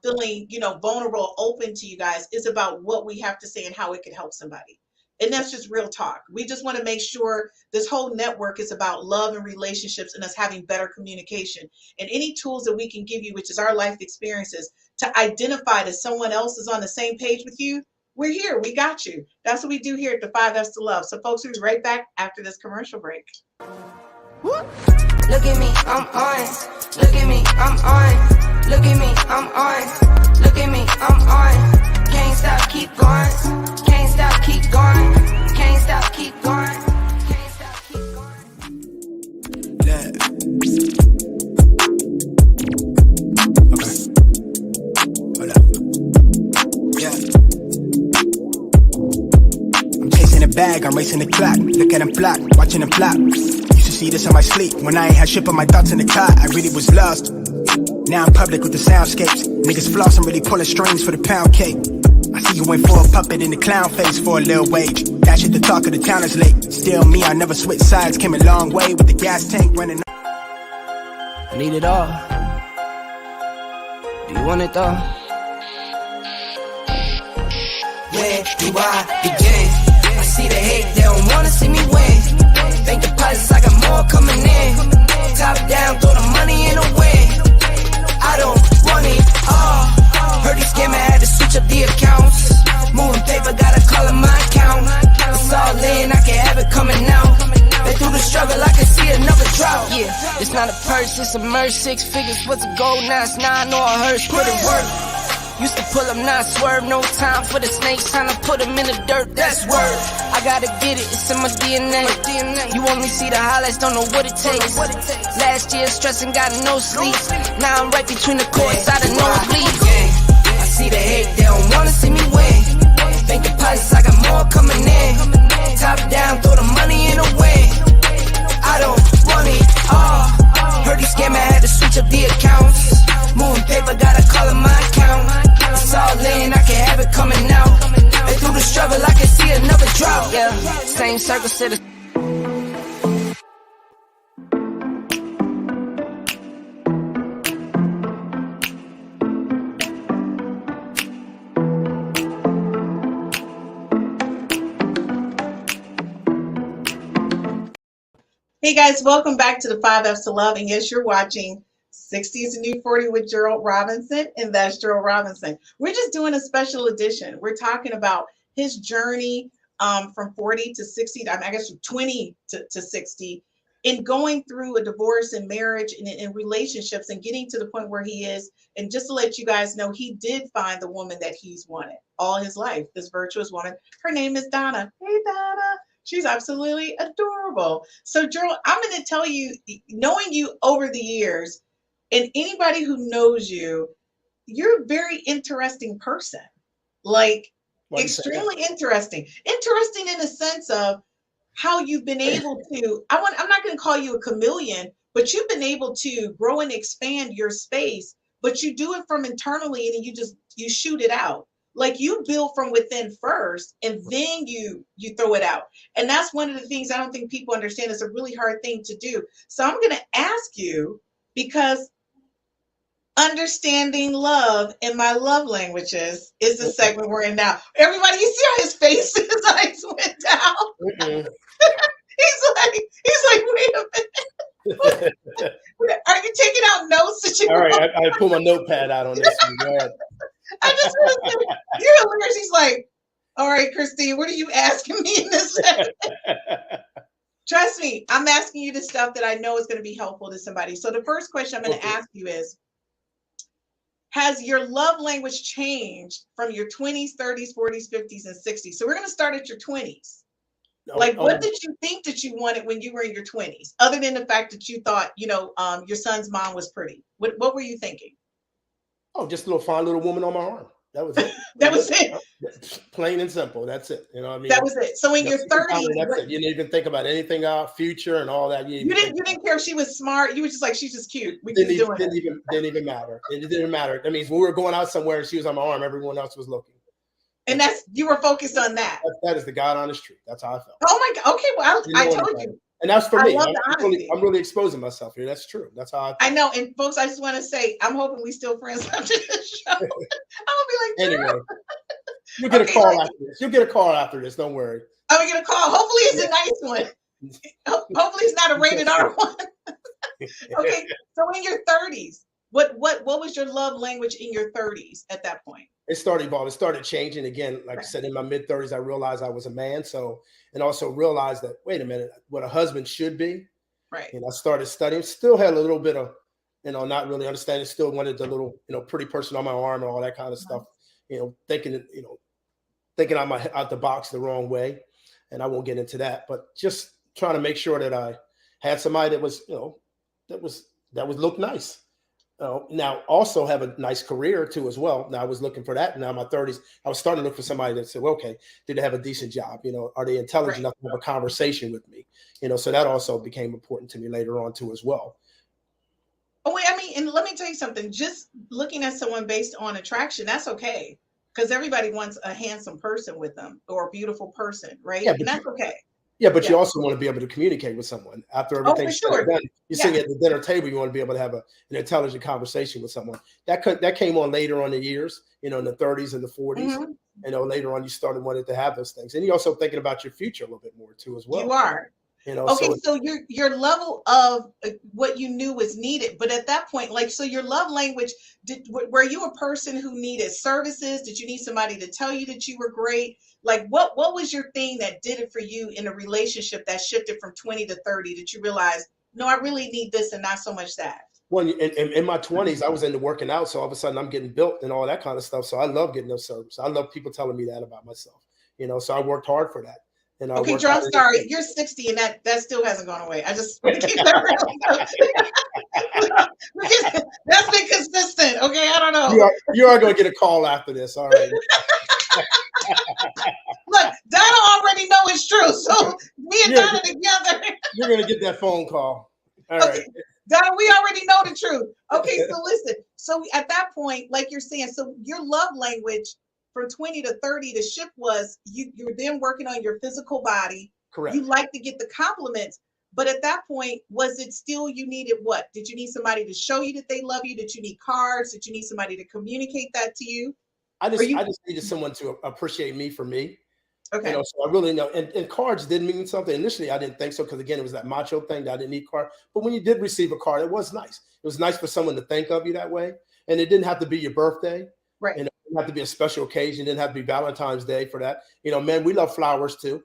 feeling, vulnerable, open to you guys. It's about what we have to say and how it could help somebody. And that's just real talk. We just want to make sure this whole network is about love and relationships and us having better communication. And any tools that we can give you, which is our life experiences, to identify that someone else is on the same page with you, we're here. We got you. That's what we do here at the 5 F's to Love. So folks, we'll be right back after this commercial break. Look at me, I'm on. Look at me, I'm on. Look at me, I'm on. Look at me, I'm on. Can't stop, keep going. Can't stop, keep going. Can't stop, keep going. Can't stop, keep going. Okay. Hold up. Yeah. I'm chasing the bag, I'm racing the clock. Look at them block, watching them flop. Used to see this in my sleep. When I ain't had shit on my thoughts in the car, I really was lost. Now I'm public with the soundscapes. Niggas flossing, really pulling strings for the pound cake. I see you went for a puppet in the clown face for a little wage. That shit the talk of the town is late. Still me, I never switch sides. Came a long way with the gas tank running. I need it all. Do you want it though? Where do I begin? I see the hate, they don't wanna see me win. Bank deposits, I got more coming in. Top down, throw the money in the wind. I don't want it all. Heard he scammer, had to switch up the accounts. Moving paper, gotta call him my account. It's all in, I can have it coming out. They through the struggle, I can see another drought. Yeah, it's not a purse, it's a merch. 6 figures, what's a gold? Now it's 9, no, I heard, put it work. Used to pull up, not swerve, no time for the snakes, time to put them in the dirt, that's word. I gotta get it, it's in my DNA. You only see the highlights, don't know what it takes. Last year stressing, got no sleep. Now I'm right between the courts, I don't know bleed. I see the hate, they don't wanna see me win. Bank deposits, I got more coming in. Top down, throw the money in the wind. I don't want it dirty scam, I had to switch up the accounts. Moving paper, gotta call it my account. It's all in, I can have it coming out. And through the struggle, I can see another drop. Yeah, same circles to the. Hey guys, welcome back to the 5 F's to Love. And yes, you're watching 60 is the New 40 with Gerald Robinson, and that's Gerald Robinson. We're just doing a special edition. We're talking about his journey from 40 to 60, I guess from 20 to 60, in going through a divorce and marriage and in relationships and getting to the point where he is. And just to let you guys know, he did find the woman that he's wanted all his life, this virtuous woman. Her name is Donna. Hey, Donna. She's absolutely adorable. So, Gerald, I'm going to tell you, knowing you over the years, and anybody who knows you, you're a very interesting person. Like, extremely interesting. Interesting in the sense of how you've been able to, I'm not going to call you a chameleon, but you've been able to grow and expand your space, but you do it from internally and you shoot it out. Like, you build from within first, and then you throw it out. And that's one of the things I don't think people understand. It's a really hard thing to do. So I'm going to ask you, because understanding love in my love languages is the segment we're in now. Everybody, you see how his face, his eyes went down? He's like, wait a minute. Are you taking out notes that you? All right, I pull my notepad out on this one. Go ahead. I just want to say, you're hilarious. He's like, all right, Christine, what are you asking me in this segment? Trust me, I'm asking you the stuff that I know is going to be helpful to somebody. So the first question I'm going to ask you is, has your love language changed from your 20s, 30s, 40s, 50s, and 60s? So we're going to start at your 20s. Like, what did you think that you wanted when you were in your 20s, other than the fact that you thought, your son's mom was pretty? What were you thinking? Oh, just a little fine little woman on my arm. That was it. That was it. Plain and simple. That's it. You know what I mean? That was it. So in your 30s, that's it. You didn't even think about anything out future and all that. You didn't care if she was smart. You were just like, she's just cute. We keep doing it. Didn't even matter. It didn't matter. That means when we were going out somewhere and she was on my arm, everyone else was looking. And you were focused on that. That is the God honest truth. That's how I felt. Oh my God. Okay. Well, I told you. And that's for me. I'm really exposing myself here. That's true. That's how I know. And folks, I just want to say, I'm hoping we still friends after this show. I'm gonna be like, anyway, you'll get a call after this. You'll get a call after this. Don't worry. I'm gonna get a call. Hopefully it's a nice one. Hopefully it's not a rated R one. Okay. So in your 30s, what was your love language in your 30s at that point? It started evolving. It started changing again. Like I said, in my mid 30s, I realized I was a man. And also realized that, wait a minute, what a husband should be. Right. And I started studying. Still had a little bit of, not really understanding. Still wanted the little, pretty person on my arm and all that kind of stuff. Thinking I'm out the box the wrong way. And I won't get into that. But just trying to make sure that I had somebody that was, that would look nice. Now also have a nice career too as well. Now I was looking for that. Now in my 30s, I was starting to look for somebody that said, well, okay, did they have a decent job? Are they intelligent enough to have a conversation with me? So that also became important to me later on too as well. Oh, wait, and let me tell you something. Just looking at someone based on attraction, that's okay. Because everybody wants a handsome person with them or a beautiful person, right? Yeah, and that's okay. Yeah, but you also want to be able to communicate with someone after everything's done. You're sitting at the dinner table. You want to be able to have an intelligent conversation with someone. That came on later on in years, in the 30s and the 40s. Mm-hmm. Later on, you started wanting to have those things, and you're also thinking about your future a little bit more too as well. You are. Okay, so your level of what you knew was needed, but at that point, so your love language, were you a person who needed services? Did you need somebody to tell you that you were great? What was your thing that did it for you in a relationship that shifted from 20 to 30 that you realized, no, I really need this and not so much that? Well, in my 20s, I was into working out, so all of a sudden I'm getting built and all that kind of stuff. So I love getting those services. I love people telling me that about myself. So I worked hard for that. Okay, Drew, I'm sorry. You're 60 and that still hasn't gone away. I just want to keep that real. That's been consistent. Okay, I don't know. You are going to get a call after this. All right. Look, Donna already know it's true. So me and Donna together. You're going to get that phone call. All right. Donna, we already know the truth. Okay, so listen. So at that point, like you're saying, so your love language from 20 to 30, the shift was you're then working on your physical body. You Correct. like to get the compliments, but at that point, was it still you needed what? Did you need somebody to show you that they love you? Did you need cards? Did you need somebody to communicate that to you? Or you I just needed someone to appreciate me for me. okay, So I really know, and cards did mean something. Initially, I didn't think so because again, it was that macho thing that I didn't need card. But when you did receive a card, it was nice. It was nice for someone to think of you that way, and it didn't have to be your birthday. right. It didn't have to be a special occasion. It didn't have to be Valentine's Day for that. Men, we love flowers too.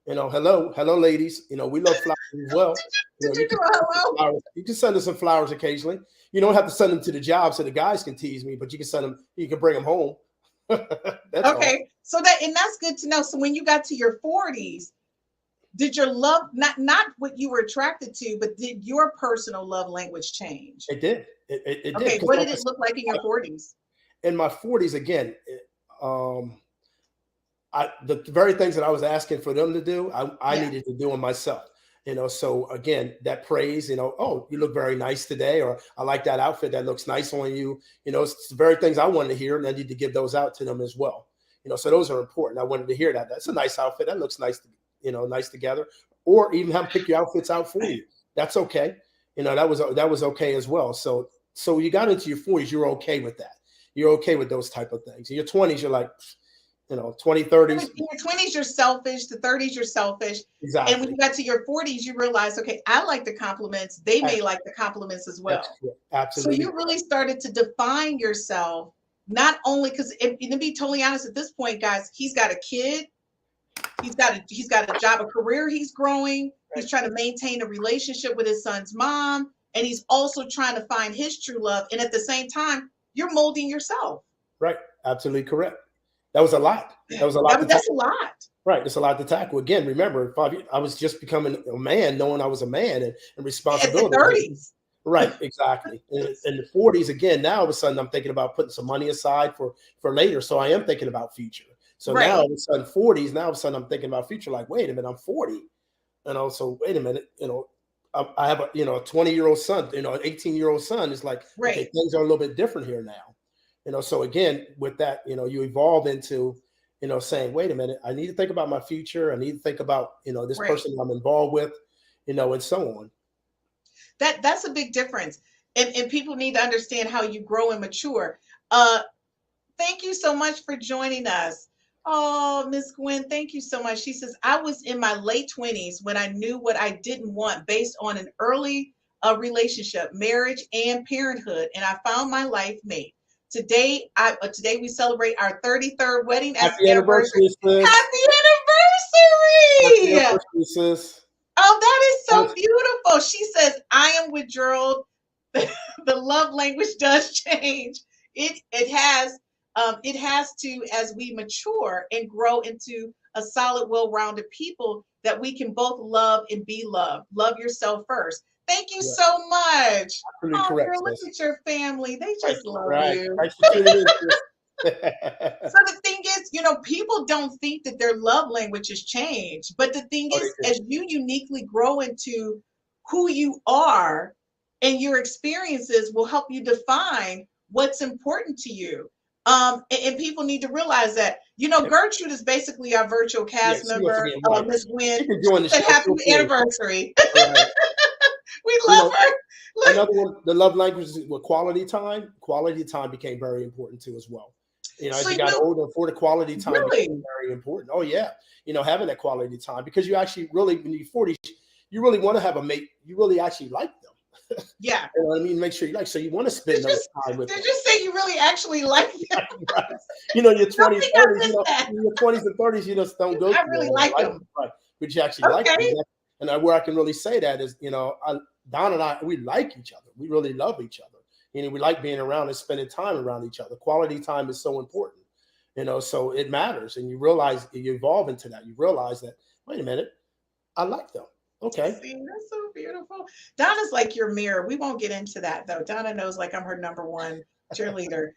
Hello, ladies. We love flowers as well. Did You you do a hello? flowers. You can send us some flowers occasionally. You don't have to send them to the job so the guys can tease me, but you can send them. You can bring them home. That's all. Okay, so that's good to know. So when you got to your 40s, did your love not what you were attracted to, but did your personal love language change? It did. It did. Okay, 'Cause what like did I it look like in your 40s? in my 40s again, the very things that I was asking for them to do, I Yeah, needed to do them myself. So again, that praise, oh, you look very nice today, or I like that outfit, that looks nice on you. It's the very things I wanted to hear, and I need to give those out to them as well. So those are important. I wanted to hear that. That's a nice outfit. That looks nice, nice together. Or even have them pick your outfits out for you. That's okay. That was okay as well. So you got into your 40s, you're okay with that. You're okay with those type of things. In your 20s, you're like, 20, 30s. in your 20s you're selfish, the 30s you're selfish, and when Exactly. you got to your 40s you realize, okay, I like the compliments, they may like the compliments as That's well. correct. So Absolutely. you really started to define yourself, not only because, to be totally honest, at this point, guys, he's got a kid, he's got a job, a career, he's growing, he's trying to maintain a relationship with his son's mom, and he's also trying to find his true love. And at the same time, you're molding yourself. Right. Absolutely correct. That was a lot. That was a lot to That's a tackle. lot. Right. It's a lot to tackle. Again, remember, 5 years, I was just becoming a man, knowing I was a man and At the responsibility. 30s. Right. Exactly. In the 40s, again, now all of a sudden I'm thinking about putting some money aside for later. So I am thinking about future. So now Right. all of a sudden 40s, now all of a sudden I'm thinking about future. Like, wait a minute, I'm 40. And also, wait a minute, I have a 20-year-old son, an 18-year-old son. It's like, okay, Right. things are a little bit different here now. So again, with that, you evolve into, saying, wait a minute, I need to think about my future. I need to think about, this Right. person I'm involved with, and so on. That's a big difference. And people need to understand how you grow and mature. Uh Thank you so much for joining us. Oh, Miss Gwen, thank you so much. She says, I was in my late 20s when I knew what I didn't want based on an early relationship, marriage, and parenthood, and I found my life mate. Today we celebrate our 33rd wedding as Happy anniversary. anniversary, sis. Happy Happy anniversary! anniversary, sis. Oh, that is so Yes. beautiful. She says, I am with Gerald. The love language does change. It has to, as we mature and grow into a solid, well-rounded people, that we can both love and be loved. Love yourself first. Thank you Yeah. so much. Absolutely Oh, correct, girl, look sis. at your family. They just love Right. you. Thanks for tuning in, sis. So the thing is, people don't think that their love language has changed. But the thing Oh, they is, do. as you uniquely grow into who you are, and your experiences will help you define what's important to you. And people need to realize that, Gertrude is basically our virtual Yeah, cast she wants to member, be invited. Miss She Gwen. can join the Said show. happy Feel free. anniversary. All right. We You love know, her. Look, Another one, the love languages with quality time. Quality time became very important too, as well. As so you got older, for the quality time really, became very important. Oh yeah, having that quality time, because you actually really, when you're 40, you really want to have a mate. You really actually like them. yeah. You know what I mean? Make sure you like. So you want to spend those time with them. Did you say you really actually like him? Right. Your 20s, Don't think I 30s. missed that. In your 20s and 30s, you just don't go. I through really that. like them. Right. But you actually like them. Okay. And where I can really say that is, Don and I, we like each other. We really love each other. We like being around and spending time around each other. Quality time is so important. So it matters. And you realize, you evolve into that. You realize that, wait a minute, I like them. Okay. See, that's so beautiful. Donna's like your mirror. We won't get into that though. Donna knows like I'm her number one cheerleader.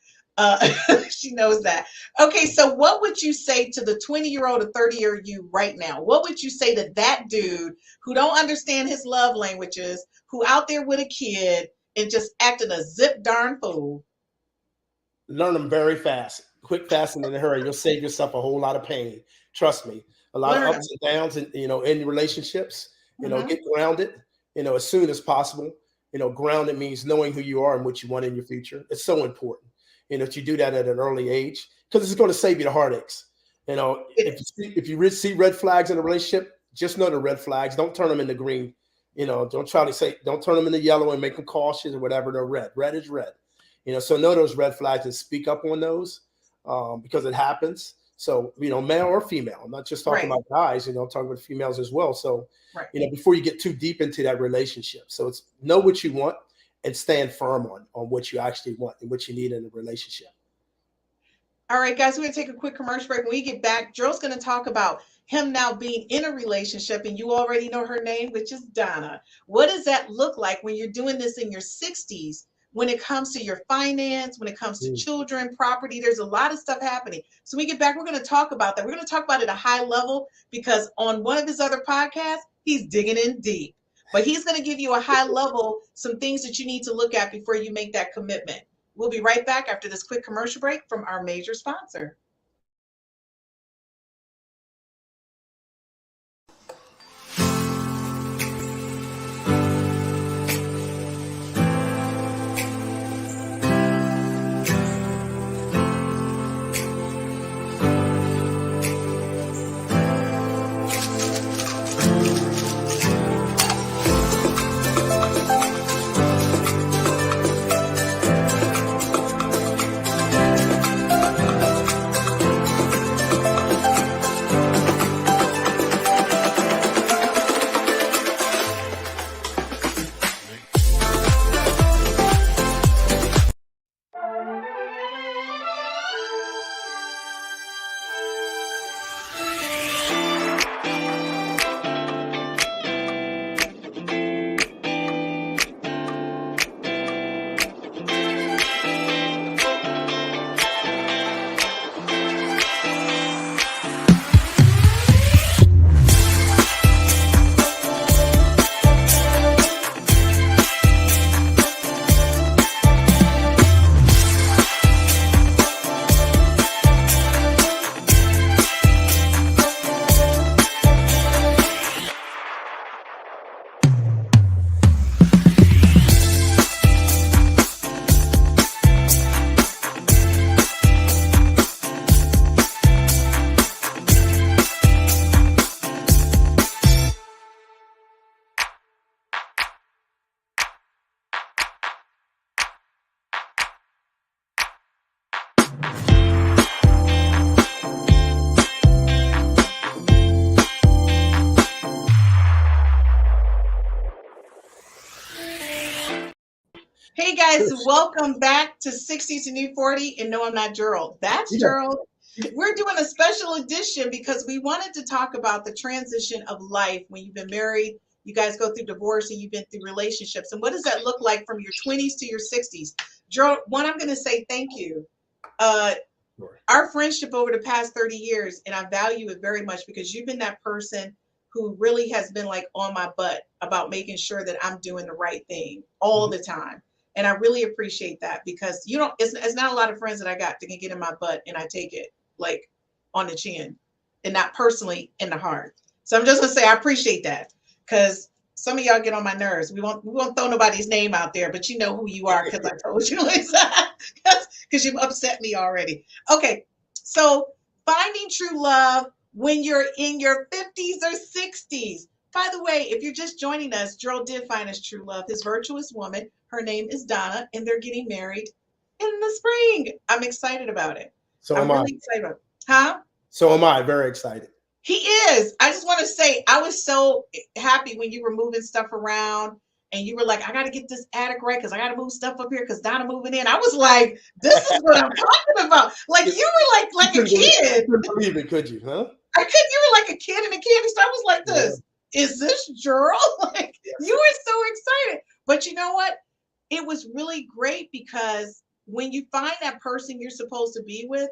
She knows that. Okay, so what would you say to the 20-year-old or 30-year-old you right now? What would you say to that dude who don't understand his love languages, who out there with a kid and just acting a zip darn fool? Learn them very fast, quick, fast, and in a hurry. You'll save yourself a whole lot of pain. Trust me. A lot of Learn. ups and downs, and in relationships. Mhm. Get grounded. As soon as possible. Grounded means knowing who you are and what you want in your future. It's so important. That you do that at an early age because it's going to save you the heartaches. If you see red flags in a relationship, just know the red flags. Don't turn them into green. Don't try to say, don't turn them into yellow and make them cautious or whatever. They're red. Red is red. So know those red flags and speak up on those because it happens. So, male or female, I'm not just talking Right. about guys, I'm talking about females as well. So, Right. Before you get too deep into that relationship. So it's know what you want and stand firm on what you actually want and what you need in a relationship. All right, guys, we're going to take a quick commercial break. When we get back, Gerald's going to talk about him now being in a relationship, and you already know her name, which is Donna. What does that look like when you're doing this in your 60s? When it comes to your finance, when it comes to children, property, there's a lot of stuff happening. So when we get back, we're going to talk about that. We're going to talk about it at a high level because on one of his other podcasts, he's digging in deep. But he's going to give you a high level, some things that you need to look at before you make that commitment. We'll be right back after this quick commercial break from our major sponsor. Hey guys, welcome back to 60 to New 40. And no, I'm not Gerald. That's Gerald. We're doing a special edition because we wanted to talk about the transition of life when you've been married, you guys go through divorce, and you've been through relationships. And what does that look like from your 20s to your 60s? Gerald, one, I'm going to say thank you. Our friendship over the past 30 years, and I value it very much because you've been that person who really has been like on my butt about making sure that I'm doing the right thing all the time. And I really appreciate that because it's not a lot of friends that I got that can get in my butt and I take it like on the chin and not personally in the heart. So I'm just gonna say I appreciate that because some of y'all get on my nerves. We won't throw nobody's name out there, but you know who you are because I told you because you've upset me already. Okay, so finding true love when you're in your 50s or 60s. By the way, if you're just joining us, Gerald did find his true love, his virtuous woman. Her name is Donna, and they're getting married in the spring. I'm excited about it. So I'm really excited about it. Huh? So am I. Very excited. He is. I just want to say, I was so happy when you were moving stuff around and you were like, I got to get this attic right because I got to move stuff up here because Donna moving in. I was like, this is what I'm talking about. Like you were like a kid. You couldn't believe it, could you? Huh? I couldn't. You were like a kid in a candy store. I was like this. Yeah. Is this Gerald? Like you were so excited. But you know what? It was really great because when you find that person you're supposed to be with,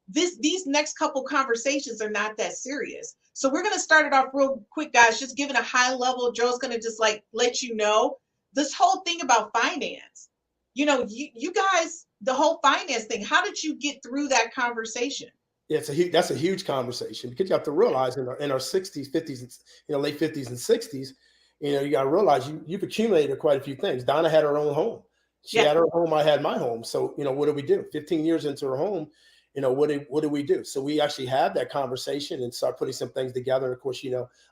these next couple conversations are not that serious. So we're going to start it off real quick, guys, just giving a high level. Joe's going to just like let you know this whole thing about finance. You know, you guys, the whole finance thing, how did you get through that conversation? Yeah, that's a huge conversation, because you have to realize in our 60s, 50s, and, late 50s and 60s, you got to realize you've accumulated quite a few things. Donna had her own home. She had her home. I had my home. So, what did we do? 15 years into her home, what did we do? So we actually had that conversation and start putting some things together. Of course,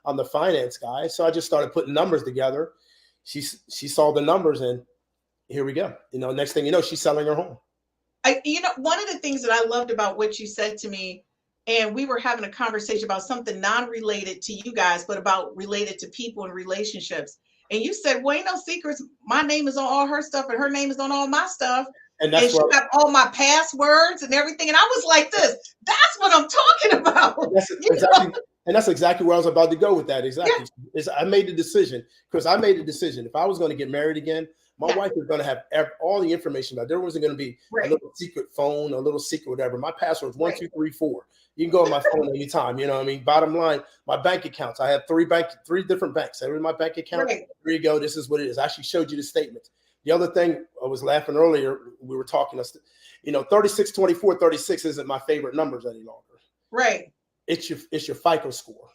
I'm the finance guy. So I just started putting numbers together. She saw the numbers, and here we go. Next thing you know, she's selling her home. One of the things that I loved about what you said to me, and we were having a conversation about something non-related to you guys, but about related to people and relationships. And you said, well, ain't no secrets. My name is on all her stuff and her name is on all my stuff. And she got all my passwords and everything. And I was like this. That's what I'm talking about. That's exactly where I was about to go with that. Exactly. Yeah. I made the decision, because I made a decision. If I was going to get married again, my wife was going to have all the information. There wasn't going to be a little secret phone, a little secret whatever. My password is 1, 2, 3, 4. You can go on my phone anytime. Bottom line, my bank accounts. I have three different banks. Every my bank account. Here you go. This is what it is. I actually showed you the statements. The other thing, I was laughing earlier. We were talking. 36, 24, 36 isn't my favorite numbers any longer. Right. It's your FICO score.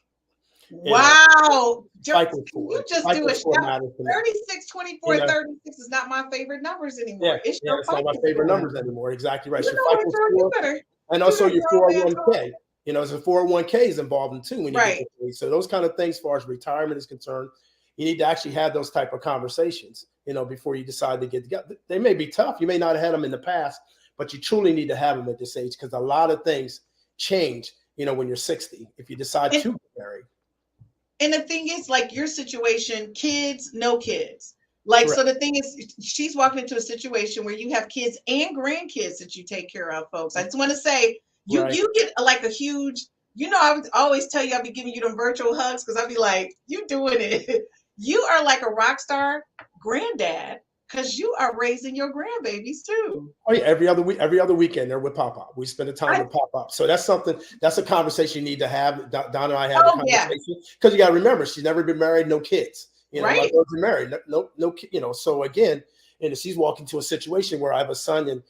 Wow. FICO score. You just do a shout. 36, 24, 36 is not my favorite numbers anymore. It's not my favorite numbers anymore. Exactly right. Your FICO score. And also your 401k. It's a 401k is involved in too when you get paid. So those kind of things, as far as retirement is concerned, you need to actually have those type of conversations, before you decide to get together. They may be tough. You may not have had them in the past, but you truly need to have them at this age, because a lot of things change, when you're 60, if you decide to get married. And the thing is, like your situation, kids, no kids. Like, so the thing is, she's walking into a situation where you have kids and grandkids that you take care of, folks. I just want to say, you get like a huge, I would always tell you, I'll be giving you them virtual hugs, because I'll be like, you doing it. You are like a rock star granddad, because you are raising your grandbabies too. Oh yeah, every other weekend they're with Pop-Pop. We spend the time with Pop-Pop. So that's a conversation you need to have. Donna and I have a conversation, because you got to remember, she's never been married, no kids. My daughter's married, no. So again, she's walking to a situation where I have a son, and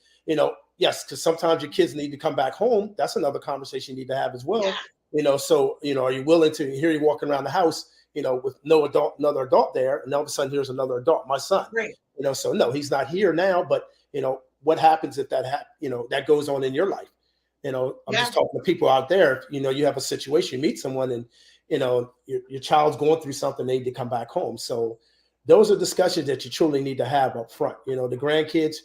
yes, because sometimes your kids need to come back home. That's another conversation you need to have as well. Yeah. So are you willing to? Here you're walking around the house, with another adult there, and all of a sudden here's another adult, my son. Right. So no, he's not here now, but what happens if that goes on in your life? I'm just talking to people out there. You have a situation, meet someone, and your child's going through something, they need to come back home. So those are discussions that you truly need to have up front. The grandkids,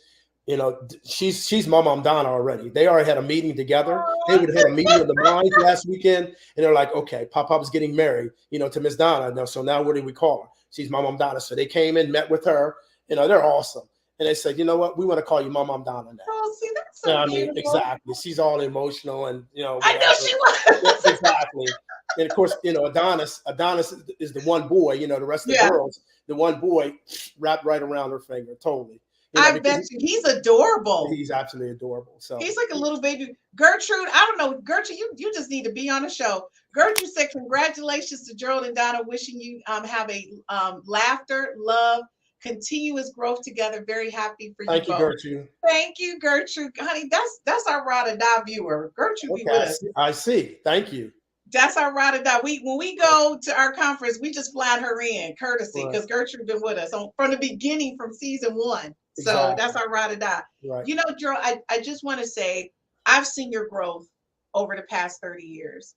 she's my mom Donna already. They already had a meeting together. They would have had a meeting of the minds last weekend, and they're like, okay, Pop-Pop's getting married, to Miss Donna. So now what do we call her? She's my mom Donna. So they came in, met with her. They're awesome. And they said, you know what? We want to call you Mom Donna now. Oh, see, that's so beautiful. Exactly. She's all emotional, and I know she was. Exactly. And of course, Adonis is the one boy. The rest of the girls, the one boy wrapped right around her finger. Totally. I bet you he's adorable. He's absolutely adorable. So he's like a little baby. Gertrude, I don't know, Gertrude, you just need to be on the show. Gertrude said, congratulations to Gerald and Donna, wishing you have a laughter, love, continuous growth together. Very happy for you. Thank you, Gertrude. Thank you, Gertrude. Honey, that's our ride or die viewer. Gertrude be with us. I see. Thank you. That's our ride or die. When we go to our conference, we just fly her in courtesy, because Gertrude been with us from the beginning, from season 1. So that's our ride or die. Right. Gerald, I just want to say, I've seen your growth over the past 30 years.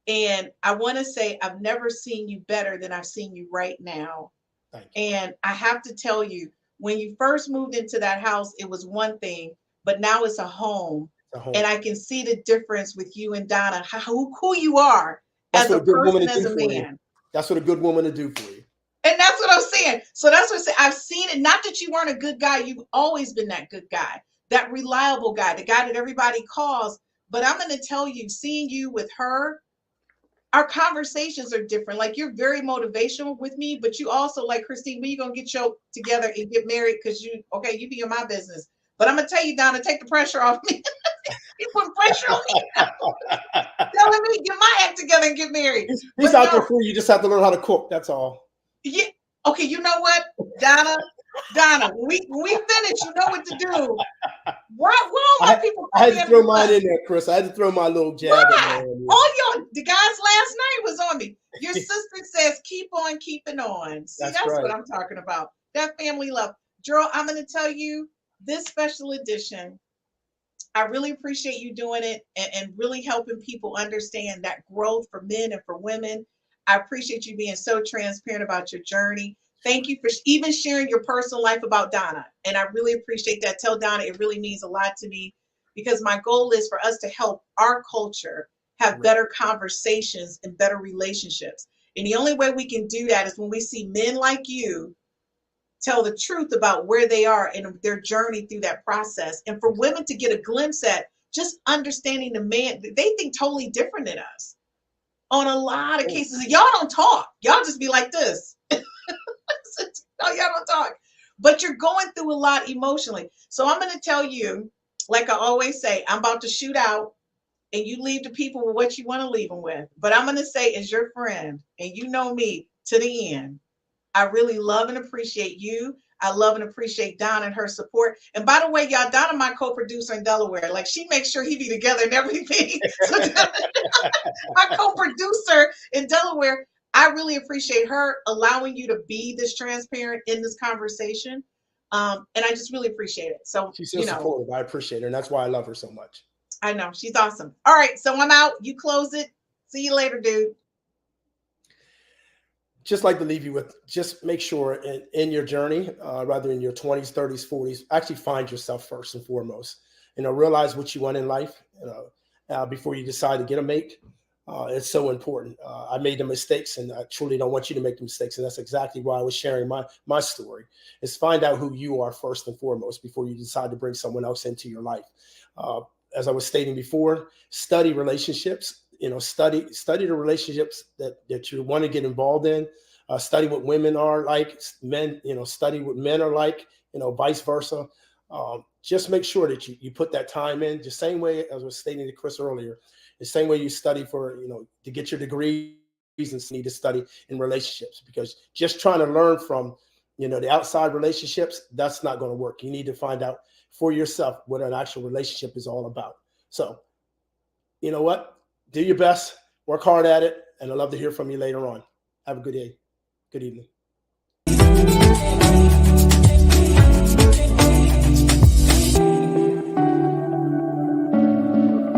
And I want to say, I've never seen you better than I've seen you right now. Thank you. And I have to tell you, when you first moved into that house, it was one thing, but now it's a home. And I can see the difference with you and Donna, who you are as a person, as a man. That's what a good woman to do for you. And that's what I'm saying. So that's what I'm saying. I've seen it. Not that you weren't a good guy. You've always been that good guy, that reliable guy, the guy that everybody calls. But I'm going to tell you, seeing you with her, our conversations are different. Like, you're very motivational with me, but you also, like, Christine, when you going to get together and get married? Because you be in my business. But I'm gonna tell you, Donna, take the pressure off me. You put pressure on me, telling me get my act together and get married. He's But out no, there for you. You just have to learn how to cook. That's all. yeah. Okay, you know what, Donna, when we finish, you know what to do. Why all my people I put had me to under throw the mine bus? in there, Chris. I had to throw my little jab in Why? there. All y'all, the guys last night was on me. Your sister says, keep on keeping on. See, That's that's right. what I'm talking about. That family love. Gerald, I'm going to tell you this special edition, I really appreciate you doing it and really helping people understand that growth for men and for women. I appreciate you being so transparent about your journey. Thank you for even sharing your personal life about Donna. And I really appreciate that. Tell Donna it really means a lot to me because my goal is for us to help our culture have better conversations and better relationships. And the only way we can do that is when we see men like you tell the truth about where they are in their journey through that process. And for women to get a glimpse at just understanding the man, they think totally different than us. On a lot of cases, y'all don't talk. Y'all just be like this. No, y'all don't talk. But you're going through a lot emotionally. So I'm going to tell you, like I always say, I'm about to shoot out and you leave the people with what you want to leave them with. But I'm going to say, as your friend, and you know me to the end, I really love and appreciate you. I love and appreciate Donna and her support. And by the way, y'all, Donna, my co-producer in Delaware, like she makes sure he be together and everything. So my co-producer in Delaware, I really appreciate her allowing you to be this transparent in this conversation. And I just really appreciate it. So, She's so supportive. I appreciate her. And that's why I love her so much. I know she's awesome. All right. So I'm out. You close it. See you later, dude. Just like to leave you with, just make sure in your journey, rather in your 20s, 30s, 40s, actually find yourself first and foremost. Realize what you want in life, before you decide to get a mate. It's so important. I made the mistakes, and I truly don't want you to make the mistakes. And that's exactly why I was sharing my story. Is find out who you are first and foremost before you decide to bring someone else into your life. As I was stating before, study relationships. Study the relationships that you want to get involved in. Study what women are like, men. Study what men are like. Vice versa. Just make sure that you put that time in. The same way as I was stating to Chris earlier, the same way you study for to get your degrees, and need to study in relationships, because just trying to learn from the outside relationships, that's not going to work. You need to find out for yourself what an actual relationship is all about. So, you know what? Do your best, work hard at it, and I'd love to hear from you later on. Have a good day. Good evening.